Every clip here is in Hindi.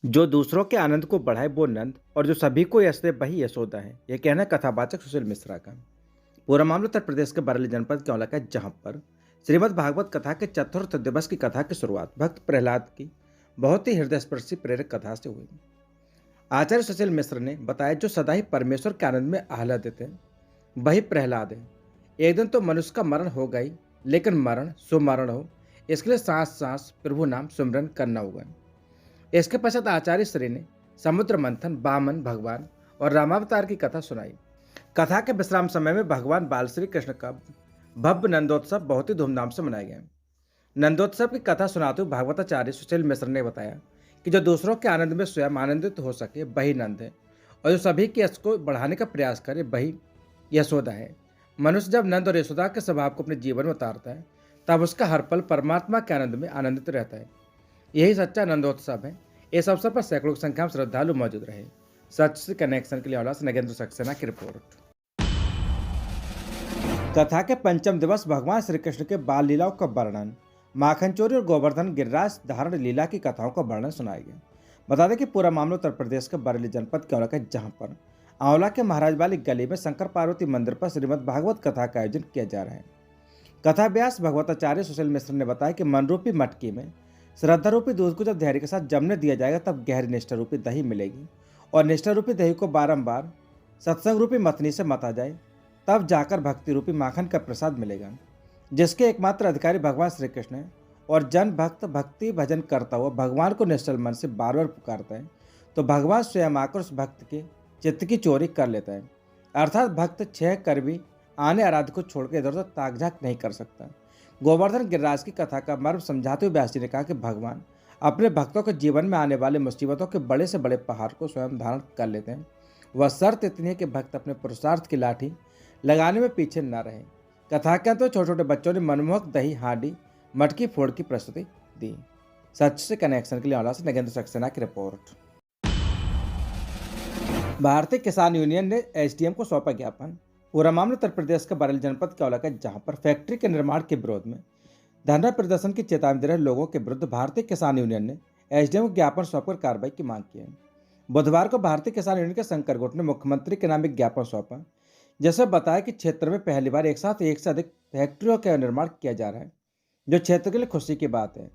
जो दूसरों के आनंद को बढ़ाए वो नंद और जो सभी को यश दे वही यशोदा है। यह कहना है कथावाचक सुशील मिश्रा का। पूरा मामला उत्तर प्रदेश के बरेली जनपद के औला का है, जहां पर श्रीमद् भागवत कथा के चतुर्थ दिवस की कथा की शुरुआत भक्त प्रहलाद की बहुत ही हृदय स्पर्शी प्रेरक कथा से हुई। आचार्य सुशील मिश्र ने बताया, जो सदा ही परमेश्वर के आनंद में आह्लादित है वही प्रहलाद है। एक दिन तो मनुष्य का मरण हो गई, लेकिन मरण सुमरण हो इसके लिए सांस सांस प्रभु नाम सुमरन करना होगा। इसके पश्चात आचार्य श्री ने समुद्र मंथन, वामन भगवान और रामावतार की कथा सुनाई। कथा के विश्राम समय में भगवान बाल श्री कृष्ण का भव्य नंदोत्सव बहुत ही धूमधाम से मनाया गया। नंदोत्सव की कथा सुनाते हुए भागवताचार्य सुशील मिश्र ने बताया कि जो दूसरों के आनंद में स्वयं आनंदित हो सके वही नंद है, और जो सभी के यश को बढ़ाने का प्रयास करे वही यशोदा है। मनुष्य जब नंद और यशोदा के स्वभाव को अपने जीवन में उतारता है तब उसका हर पल परमात्मा के आनंद में आनंदित रहता है। यही सच्चा नंदोत्सव है। इस अवसर पर सैकड़ों की संख्या में श्रद्धालु मौजूद रहे। सच से कनेक्शन के लिए औला से नगेंद्र सक्सेना की रिपोर्ट। कथा के पंचम दिवस भगवान श्री कृष्ण के बाल लीलाओं का वर्णन, माखन चोरी और गोवर्धन गिरिराज धारण लीला की कथाओं का वर्णन सुनाया गया। बता दें कि पूरा मामला उत्तर प्रदेश के बरेली जनपद के औला का, जहां पर आंवला के महाराज वाली गली में शंकर पार्वती मंदिर पर श्रीमद् भागवत कथा का आयोजन किया जा रहा है। कथा व्यास भगवताचार्य सुशील मिश्र ने बताया कि मन रूपी मटकी में श्रद्धा रूपी दूध को जब धैर्य के साथ जमने दिया जाएगा तब गहरी निष्ठा रूपी दही मिलेगी, और निष्ठा रूपी दही को बारंबार सत्संग रूपी मथनी से मता जाए तब जाकर भक्ति रूपी माखन का प्रसाद मिलेगा, जिसके एकमात्र अधिकारी भगवान श्री कृष्ण है। और जन भक्त भक्ति भजन करता हुआ भगवान को निश्चल मन से बार बार पुकारता है तो भगवान स्वयं आकर उस भक्त के चित्त की चोरी कर लेता है। अर्थात भक्त क्षय कर भी आने आराध्य को छोड़कर इधर उधर ताक झाक नहीं कर सकता। गोवर्धन गिरिराज की कथा का मर्म समझाते हुए व्यास जी ने कहा कि भगवान अपने भक्तों के जीवन में आने वाले मुसीबतों के बड़े से बड़े पहाड़ को स्वयं धारण कर लेते हैं। वह शर्त इतनी है कि भक्त अपने पुरुषार्थ की लाठी लगाने में पीछे न रहे। कथा के अंत में छोटे छोटे बच्चों ने मनमोहक दही हांडी मटकी फोड़ की प्रस्तुति दी। सच से कनेक्शन के लिए औला से नगेंद्र सक्सेना की रिपोर्ट। भारतीय किसान यूनियन ने एसडीएम को सौंपा ज्ञापन। पूरा मामला उत्तर प्रदेश के बरेली जनपद के औला का, जहां पर फैक्ट्री के निर्माण के विरोध में धरना प्रदर्शन की चेतावनी दे रहे लोगों के विरुद्ध भारतीय किसान यूनियन ने एसडीएम को ज्ञापन सौंपकर कार्रवाई की मांग की है। बुधवार को भारतीय किसान यूनियन के शंकर गुट ने मुख्यमंत्री के नाम एक ज्ञापन सौंपा, जिसमें बताया कि क्षेत्र में पहली बार एक साथ एक से अधिक फैक्ट्रियों का निर्माण किया जा रहा है, जो क्षेत्र के लिए खुशी की बात है।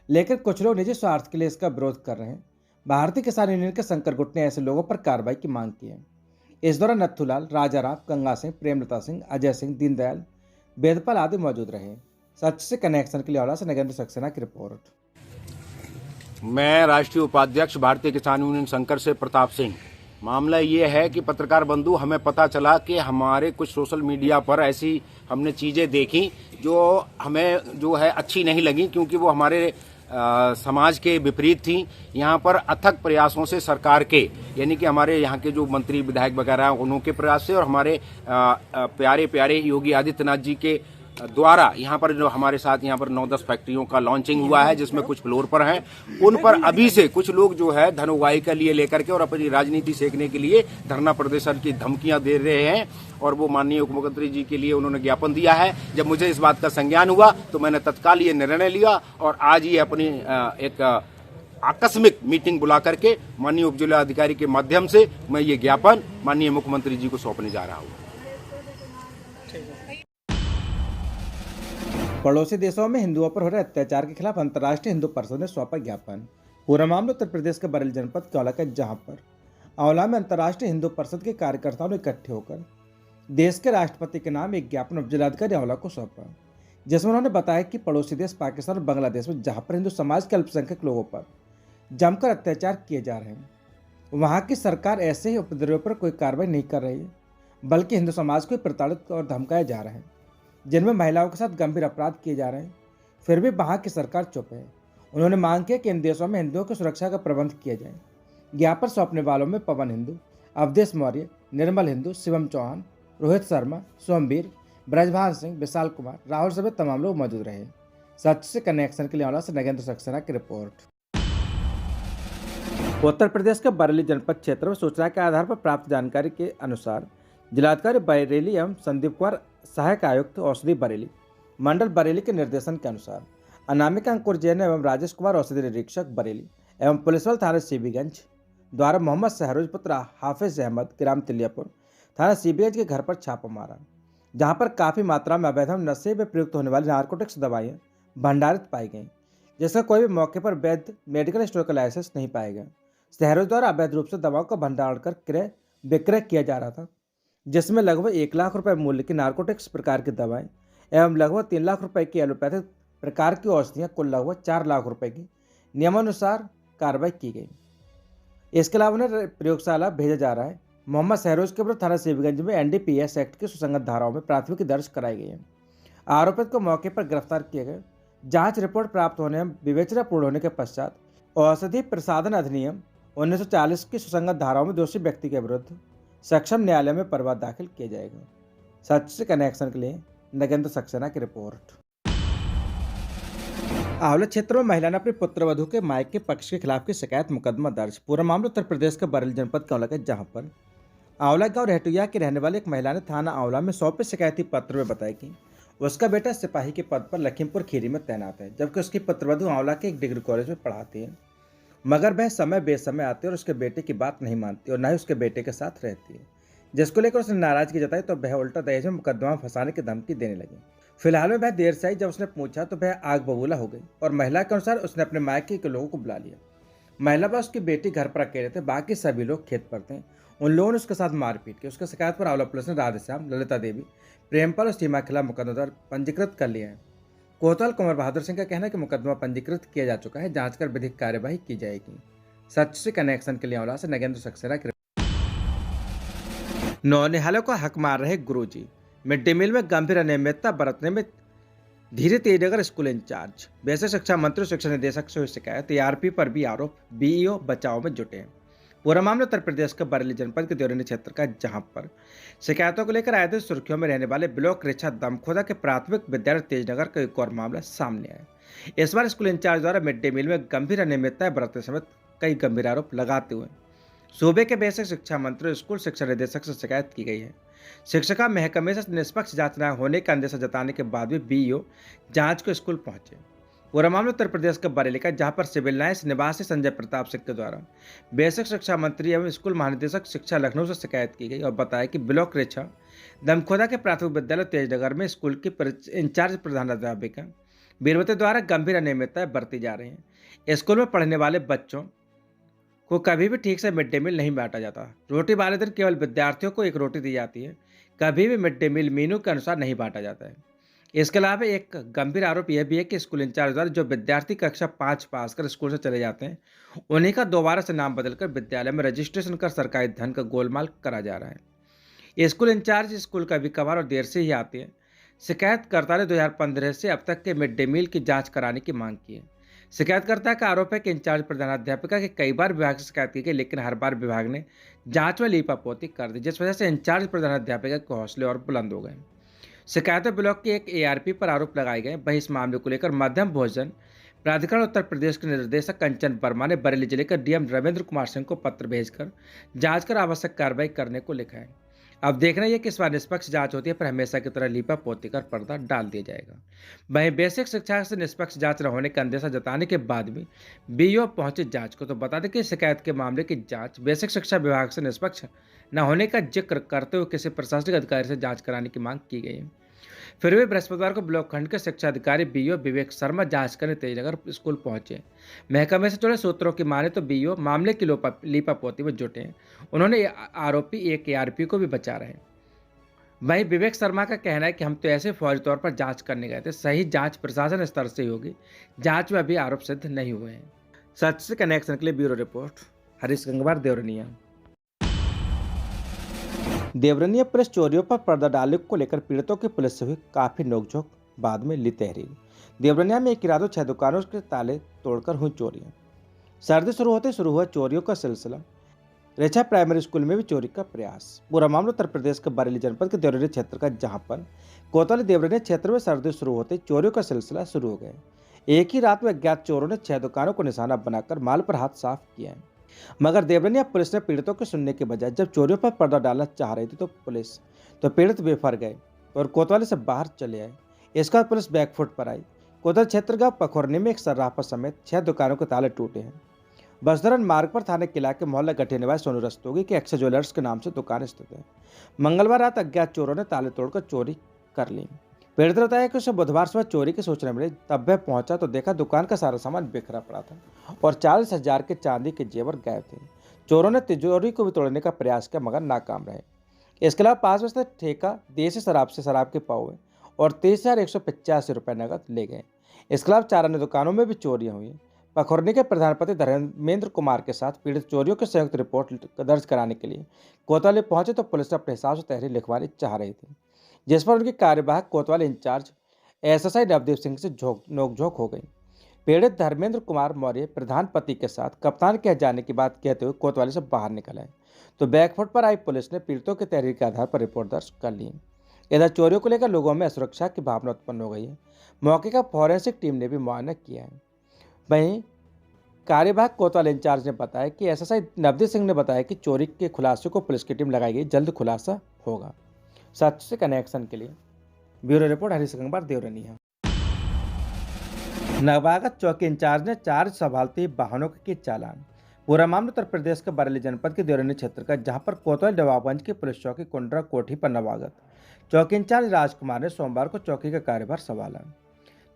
लेकिन कुछ लोग निजी स्वार्थ के लिए इसका विरोध कर रहे हैं। भारतीय किसान यूनियन के शंकर गुट ने ऐसे लोगों पर कार्रवाई की मांग की है। इस दौरान नथुलाल, राजाराम, गंगा सिंह, प्रेमलता सिंह, अजय सिंह, दीनदयाल, वेदपाल आदि मौजूद रहे। सच से कनेक्शन के लिए औला से नगेंद्र सक्सेना की रिपोर्ट। मैं राष्ट्रीय उपाध्यक्ष भारतीय किसान यूनियन शंकर से प्रताप सिंह। मामला ये है कि पत्रकार बंधु, हमें पता चला कि हमारे कुछ सोशल मीडिया पर ऐसी हमने चीज़ें देखी जो हमें जो है अच्छी नहीं लगी, क्योंकि वो हमारे समाज के विपरीत थी। यहाँ पर अथक प्रयासों से सरकार के, यानी कि हमारे यहाँ के जो मंत्री विधायक वगैरह उनके प्रयास से और हमारे प्यारे प्यारे योगी आदित्यनाथ जी के द्वारा यहाँ पर जो हमारे साथ यहाँ पर 9-10 फैक्ट्रियों का लॉन्चिंग हुआ है, जिसमें कुछ फ्लोर पर हैं। उन पर अभी से कुछ लोग जो है धन उगाही के लिए लेकर के और अपनी राजनीति सेकने के लिए धरना प्रदर्शन की धमकियां दे रहे हैं, और वो माननीय उप मुख्यमंत्री जी के लिए उन्होंने ज्ञापन दिया है। जब मुझे इस बात का संज्ञान हुआ तो मैंने तत्काल ये निर्णय लिया और आज ये अपनी एक आकस्मिक मीटिंग बुला करके माननीय उप जिलाधिकारी के माध्यम से मैं ये ज्ञापन माननीय मुख्यमंत्री जी को सौंपने जा रहा हूँ। पड़ोसी देशों में हिंदुओं पर हो रहे अत्याचार के खिलाफ अंतर्राष्ट्रीय हिंदू परिषद ने सौंपा ज्ञापन। पूरा मामला उत्तर प्रदेश के बरेली जनपद के औला का, जहां पर आंवला में अंतर्राष्ट्रीय हिंदू परिषद के कार्यकर्ताओं ने इकट्ठे होकर देश के राष्ट्रपति के नाम एक ज्ञापन उप जिलाधिकारी आंवला को सौंपा, जिसमें उन्होंने बताया कि पड़ोसी देश पाकिस्तान और बांग्लादेश में जहां पर हिंदू समाज के अल्पसंख्यक लोगों पर जमकर अत्याचार किए जा रहे हैं, वहां की सरकार ऐसे ही उपद्रवियों पर कोई कार्रवाई नहीं कर रही है, बल्कि हिंदू समाज को प्रताड़ित और धमकाया जा रहा है, जिनमें महिलाओं के साथ गंभीर अपराध किए जा रहे हैं। फिर भी वहां की सरकार चुप है। उन्होंने मांग की कि इन देशों में हिंदुओं की सुरक्षा का प्रबंध किया जाए। ज्ञापन सौंपने वालों में पवन हिंदू, अवधेश मौर्य, निर्मल हिंदू, शिवम चौहान, रोहित शर्मा, सोमवीर, ब्रजभान सिंह, विशाल कुमार, राहुल समेत तमाम लोग मौजूद रहे। सच से कनेक्शन के लिए औला से नगेंद्र सक्सेना की रिपोर्ट। उत्तर प्रदेश के बरेली जनपद क्षेत्र में सूचना के आधार पर प्राप्त जानकारी के अनुसार जिलाधिकारी बरेली एवं संदीप कुमार, सहायक आयुक्त औषधि बरेली, मंडल बरेली के निर्देशन के अनुसार अनामिका अंकुर जैन एवं राजेश कुमार, औषधि निरीक्षक बरेली एवं पुलिस बल थाना सीबीगंज द्वारा मोहम्मद सहरोज पुत्र हाफिज अहमद ग्राम तिलियापुर थाना सीबीगंज के घर पर छापा मारा, जहां पर काफी मात्रा में अवैध नशे में प्रयुक्त होने वाली नारकोटिक्स दवाइयां भंडारित पाई गई, जिसका कोई भी मौके पर वैध मेडिकल स्टोर का लाइसेंस नहीं पाया गया। सहरोज द्वारा अवैध रूप से दवाओं का भंडारण कर क्रय विक्रय किया जा रहा था, जिसमें लगभग 1 लाख रुपए मूल्य की नारकोटिक्स प्रकार की दवाएं एवं लगभग 3 लाख रुपए की एलोपैथिक प्रकार की औषधियां कुल लगभग 4 लाख रुपए की नियमानुसार कार्रवाई की गई। इसके अलावा उन्हें प्रयोगशाला भेजा जा रहा है। मोहम्मद सहरोज के विरुद्ध थाना सीबीगंज में एनडीपीएस एक्ट की सुसंगत धाराओं में प्राथमिकी दर्ज कराई गई है। आरोपित को मौके पर गिरफ्तार किए गए। जांच रिपोर्ट प्राप्त होने में विवेचना पूर्ण होने के पश्चात औषधि प्रसाधन अधिनियम 1940 की सुसंगत धाराओं में दोषी व्यक्ति के विरुद्ध सक्षम न्यायालय में परवाह दाखिल किया जाएगा। सच से कनेक्शन के लिए नगेंद्र सक्सेना की रिपोर्ट। आंवला क्षेत्र में महिला ने अपने पुत्रवधू के मायके के पक्ष के खिलाफ की शिकायत मुकदमा दर्ज। पूरा मामला उत्तर प्रदेश के बरेली जनपद का है, जहां पर आंवला गांव रहटुया की रहने वाली एक महिला ने थाना आंवला में सौंपे शिकायती पत्र में बताया कि उसका बेटा सिपाही के पद पर लखीमपुर खीरी में तैनात है, जबकि उसकी पुत्रवधू आंवला के एक डिग्री कॉलेज में पढ़ाती है, मगर वह समय बेसमय आती है और उसके बेटे की बात नहीं मानती और न ही उसके बेटे के साथ रहती है, जिसको लेकर उसने नाराजगी जताई तो वह उल्टा दहेज में मुकदमा फंसाने की धमकी देने लगी। फिलहाल में वह देर से आई। जब उसने पूछा तो वह आग बबूला हो गई और महिला के अनुसार उसने अपने मायके के लोगों को बुला लिया। महिला व उसकी बेटी घर पर अकेले थे, बाकी सभी लोग खेत पर थे। उन लोगों ने उसके साथ मारपीट की। उसकी शिकायत पर आंवला पुलिस ने राधेश्याम, ललिता देवी, प्रेमपाल और सीमा के खिलाफ मुकदमा पंजीकृत कर लिया है। कोतवाल कुंवर बहादुर सिंह का कहना है कि मुकदमा पंजीकृत किया जा चुका है, जांच कर विधिक कार्यवाही की जाएगी। सच से कनेक्शन के लिए आंवला से नगेंद्र सक्सेना की। नौनिहालों को हक मार रहे गुरुजी। मिड डे मील में गंभीर अनियमितता बरतने में धीरे तेजनगर स्कूल इंचार्ज। बेसिक शिक्षा मंत्री शिक्षा निदेशक से हुई शिकायत। टीआरपी पर भी आरोप। बीईओ बचाव में जुटे हैं। पूरा मामला उत्तर प्रदेश के बरेली जनपद के देवरिया क्षेत्र का, जहां पर शिकायतों को लेकर आए थे सुर्खियों में रहने वाले ब्लॉक रेछा दमखोदा के प्राथमिक विद्यालय तेजनगर का एक और मामला सामने आया। इस बार स्कूल इंचार्ज द्वारा मिड डे मील में गंभीर अनियमितताएं बरतने समेत कई गंभीर आरोप लगाते हुए सूबे के बेसिक शिक्षा मंत्री स्कूल शिक्षा निदेशक से शिकायत की गई है। शिक्षिका महकमे से निष्पक्ष जांच न होने का अंदेशा जताने के बाद भी बीईओ जांच को स्कूल पहुंचे। पूरा मामला उत्तर प्रदेश के बरेली का, जहां पर सिविल लाइन्स निवासी संजय प्रताप सिंह के द्वारा बेसिक शिक्षा मंत्री एवं स्कूल महानिदेशक शिक्षा लखनऊ से शिकायत की गई और बताया कि ब्लॉक रेछा दमखोदा के प्राथमिक विद्यालय तेजनगर में स्कूल की इंचार्ज प्रधानाध्यापिका बीरवती द्वारा गंभीर अनियमितताएं बरती जा रही हैं। स्कूल में पढ़ने वाले बच्चों को कभी भी ठीक से मिड डे मील नहीं बांटा जाता। रोटी वाले दिन केवल विद्यार्थियों को एक रोटी दी जाती है, कभी भी मिड डे मील मेनू के अनुसार नहीं बांटा जाता है। इसके अलावा एक गंभीर आरोप यह भी है कि स्कूल इंचार्ज द्वारा जो विद्यार्थी कक्षा 5 पास कर स्कूल से चले जाते हैं, उन्हीं का दोबारा से नाम बदलकर विद्यालय में रजिस्ट्रेशन कर सरकारी धन का गोलमाल करा जा रहा है। स्कूल इंचार्ज स्कूल कभी कभार और देर से ही आते हैं। शिकायतकर्ता ने 2015 से अब तक के मिड डे मील की जाँच कराने की मांग की है। शिकायतकर्ता का आरोप है कि इंचार्ज प्रधानाध्यापिका की कई बार विभाग से शिकायत की गई, लेकिन हर बार विभाग ने जांच में लीपापोती कर दी, जिस वजह से इंचार्ज प्रधानाध्यापिका के हौसले और बुलंद हो गए। शिकायतों ब्लॉक के एक एआरपी पर आरोप लगाए गए। वहीं इस मामले को लेकर मध्यम भोजन प्राधिकरण उत्तर प्रदेश के निर्देशक कंचन वर्मा ने बरेली जिले के डीएम रविंद्र कुमार सिंह को पत्र भेजकर जांच कर आवश्यक कार्रवाई करने को लिखा है। अब देखना यह कि इस बार निष्पक्ष जांच होती है, पर हमेशा की तरह लीपा पोती कर पर्दा डाल दिया जाएगा। वहीं बेसिक शिक्षा से निष्पक्ष जांच न होने का अंदेशा जताने के बाद भी बीईओ पहुंचे जांच को। तो बता दें कि शिकायत के मामले की जांच बेसिक शिक्षा विभाग से निष्पक्ष न होने का जिक्र करते हुए किसी प्रशासनिक अधिकारी से जांच कराने की मांग की गई है। फिर भी बृहस्पतिवार को ब्लॉक खंड के शिक्षा अधिकारी बीईओ विवेक शर्मा जांच करने तेजनगर स्कूल पहुंचे। महकमे से जुड़े सूत्रों की माने तो बीईओ मामले की लीपापोती में जुटे हैं। उन्होंने आरोपी एक एआरपी को भी बचा रहे हैं। वहीं विवेक शर्मा का कहना है कि हम तो ऐसे फौरी तौर पर जांच करने गए थे, सही जांच प्रशासन स्तर से ही होगी, जांच में अभी आरोप सिद्ध नहीं हुए हैं। सच से कनेक्शन के लिए bureau report, Harish Gangwar, Deoria. Deoria police चोरियों पर पर्दा डालने को लेकर पीड़ितों की पुलिस से हुई काफी नोकझोंक, बाद में ली तहरीर। देवरिया में एक ही रातों 6 दुकानों के ताले तोड़कर हुई चोरियां। सर्दी शुरू होते शुरू हुआ चोरियों का सिलसिला। रेछा प्राइमरी स्कूल में भी चोरी का प्रयास। पूरा मामला उत्तर प्रदेश के बरेली जनपद के देवरिया क्षेत्र का, जहां पर कोतवाली देवरिया क्षेत्र में सर्दी शुरू होते चोरियों का सिलसिला शुरू हो गया। एक ही रात में अज्ञात चोरों ने 6 दुकानों को निशाना बनाकर माल पर हाथ साफ किया है, मगर देवरिया पुलिस ने पीड़ितों के सुनने के बजाय जब चोरियों पर पर्दा डालना चाह रही थी तो पीड़ित बेफर गए और कोतवाली से बाहर चले आए। इसके बाद पुलिस बैकफुट पर आई। कोतवाली क्षेत्र का पखोरनी में एक सर्राफा समेत 6 दुकानों के ताले टूटे हैं। बसदरन मार्ग पर थाने किला के मोहल्ला गठे निवासी सोनू रस्तोगी के एक्स ज्वेलर्स के नाम से दुकान स्थित है। मंगलवार रात अज्ञात चोरों ने ताले तोड़कर चोरी कर ली। पीड़ित बताया है कि उसे बुधवार सुबह चोरी की सूचना मिली, तब वह पहुंचा तो देखा दुकान का सारा सामान बिखरा पड़ा था और 40,000 के चांदी के जेवर गायब थे। चोरों ने तिजोरी को भी तोड़ने का प्रयास किया मगर नाकाम रहे। इसके अलावा पास में से ठेका देसी शराब से शराब के पावे और 23,185 रुपये नकद ले गए। इसके अलावा 4 अन्य दुकानों में भी चोरियां हुई। पखोरनी के प्रधानपति धर्मेंद्र कुमार के साथ पीड़ित चोरियों की संयुक्त रिपोर्ट दर्ज कराने के लिए कोतवाली पहुंचे तो पुलिस अपने हिसाब से तहरीर लिखवानी चाह रही थी, जिस पर उनकी कार्यवाहक कोतवाली इंचार्ज एसएसआई नवदीप सिंह से नोकझोंक हो गई। पीड़ित धर्मेंद्र कुमार मौर्य प्रधानपति के साथ कप्तान के जाने की बात कहते हुए कोतवाली से बाहर निकल आए तो बैकफुट पर आई पुलिस ने पीड़ितों की तहरीर के आधार पर रिपोर्ट दर्ज कर ली। इधर चोरियों को लेकर लोगों में असुरक्षा की भावना उत्पन्न हो गई है। मौके का फॉरेंसिक टीम ने भी मुआयना किया है। वहीं कार्यवाहक कोतवाल इंचार्ज ने बताया कि एसएसआई नवदीप सिंह ने बताया कि चोरी के खुलासे को पुलिस की टीम लगाई गई, जल्द खुलासा होगा। सच से कनेक्शन के लिए ब्यूरो रिपोर्ट हरीश गंगवार देवरनिया। नवागत चौकी इंचार्ज ने 4 संभालती वाहनों के किए चालान। पूरा मामला उत्तर प्रदेश के बरेली जनपद के देवरनी क्षेत्र का, जहां पर कोतवाल नवाबगंज की पुलिस चौकी कुंडरा कोठी पर नवागत चौकी इंचार्ज राजकुमार ने सोमवार को चौकी का कार्यभार संभाला।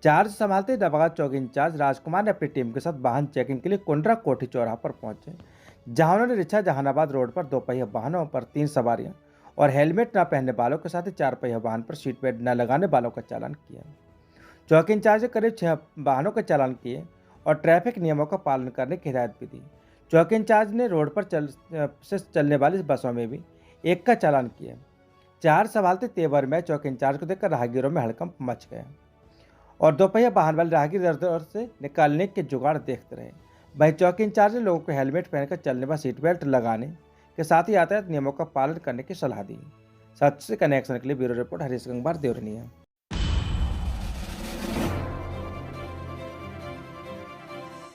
चार्ज संभालते नवागत चौकी इंचार्ज राजकुमार ने अपनी टीम के साथ वाहन चेकिंग के लिए कुंडरा कोठी चौराहा पर पहुंचे, जहां उन्होंने रिक्शा जहानाबाद रोड पर 2 पहिया वाहनों पर 3 सवारियां और हेलमेट न पहनने वालों के साथ ही 4 पहिया वाहन पर सीट बेल्ट न लगाने वालों का चालान किया। चौकी इंचार्ज ने करीब 6 वाहनों का चालान किए और ट्रैफिक नियमों का पालन करने की हिदायत भी दी। चौकी इंचार्ज ने रोड पर चलने वाली बसों में भी 1 का चालान किया। 4 संभालते तेवर में चौकी इंचार्ज को देखकर राहगीरों में हड़कंप मच गया और 2 पहिया वाहन वाले राहगीर इधर से निकालने के जुगाड़ देखते रहे। वहीं चौकी इंचार्ज ने लोगों को हेलमेट पहनकर चलने व सीट बेल्ट लगाने के साथ ही यातायात नियमों का पालन करने की सलाह दी। सच से कनेक्शन के लिए ब्यूरो रिपोर्ट हरीश गंगवार देवरनिया।